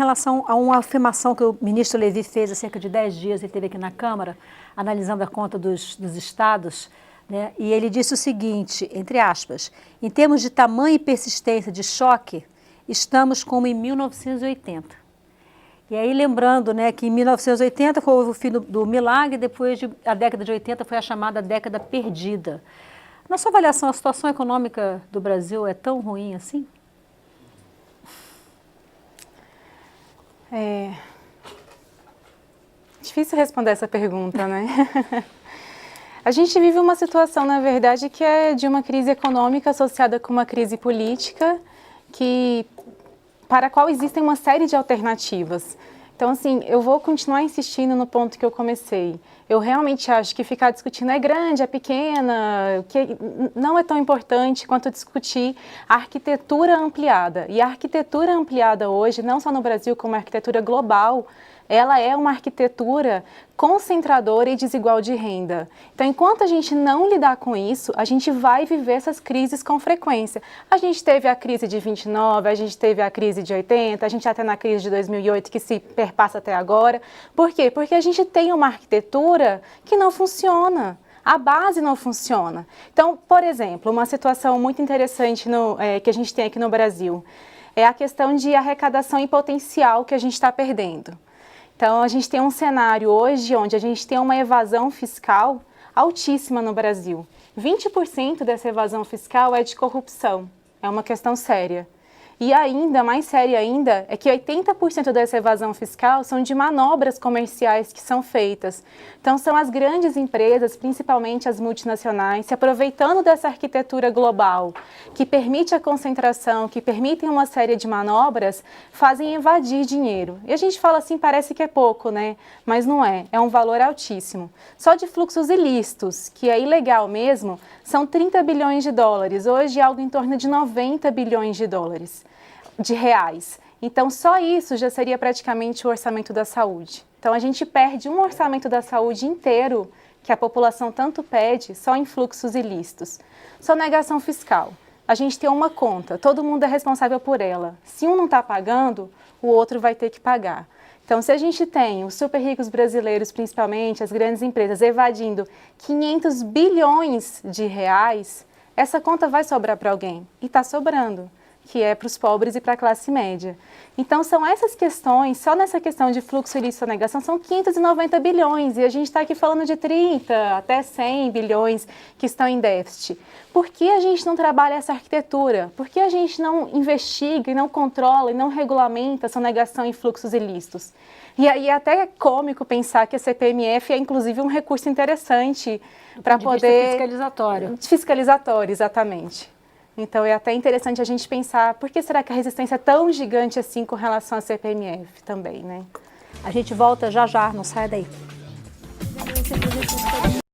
relação a uma afirmação que o ministro Levi fez há cerca de 10 dias, ele esteve aqui na Câmara, analisando a conta dos estados, né? E ele disse o seguinte, entre aspas, em termos de tamanho e persistência de choque, estamos como em 1980. E aí lembrando, né, que em 1980 foi o fim do milagre, depois a década de 80 foi a chamada década perdida. Na sua avaliação, a situação econômica do Brasil é tão ruim assim? Difícil responder essa pergunta, né? A gente vive uma situação, na verdade, que é de uma crise econômica associada com uma crise política, para a qual existem uma série de alternativas. Então, assim, eu vou continuar insistindo no ponto que eu comecei. Eu realmente acho que ficar discutindo é grande, é pequena, que não é tão importante quanto discutir a arquitetura ampliada. E a arquitetura ampliada hoje, não só no Brasil, como a arquitetura global, ela é uma arquitetura concentradora e desigual de renda. Então, enquanto a gente não lidar com isso, a gente vai viver essas crises com frequência. A gente teve a crise de 29, a gente teve a crise de 80, a gente até na crise de 2008 que se perpassa até agora. Por quê? Porque a gente tem uma arquitetura que não funciona. A base não funciona. Então, por exemplo, uma situação muito interessante que a gente tem aqui no Brasil é a questão de arrecadação em potencial que a gente está perdendo. Então, a gente tem um cenário hoje onde a gente tem uma evasão fiscal altíssima no Brasil. 20% dessa evasão fiscal é de corrupção, é uma questão séria. E ainda, mais séria ainda, é que 80% dessa evasão fiscal são de manobras comerciais que são feitas. Então, são as grandes empresas, principalmente as multinacionais, se aproveitando dessa arquitetura global, que permite a concentração, que permitem uma série de manobras, fazem evadir dinheiro. E a gente fala assim, parece que é pouco, né? Mas não é, é um valor altíssimo. Só de fluxos ilícitos, que é ilegal mesmo, são 30 bilhões de dólares. Hoje, algo em torno de 90 bilhões de dólares. De reais. Então, só isso já seria praticamente o orçamento da saúde. Então, a gente perde um orçamento da saúde inteiro, que a população tanto pede, só em fluxos ilícitos. Sonegação fiscal. A gente tem uma conta, todo mundo é responsável por ela. Se um não está pagando, o outro vai ter que pagar. Então, se a gente tem os super ricos brasileiros, principalmente as grandes empresas, evadindo 500 bilhões de reais, essa conta vai sobrar para alguém. E está sobrando, que é para os pobres e para a classe média. Então, são essas questões, só nessa questão de fluxo ilícito e sonegação, são 590 bilhões, e a gente está aqui falando de 30 até 100 bilhões que estão em déficit. Por que a gente não trabalha essa arquitetura? Por que a gente não investiga e não controla e não regulamenta a sonegação em fluxos ilícitos? E aí é até cômico pensar que a CPMF é, inclusive, um recurso interessante para poder... fiscalizatório. Fiscalizatório, exatamente. Então, é até interessante a gente pensar por que será que a resistência é tão gigante assim com relação à CPMF também, né? A gente volta já já, não sai daí.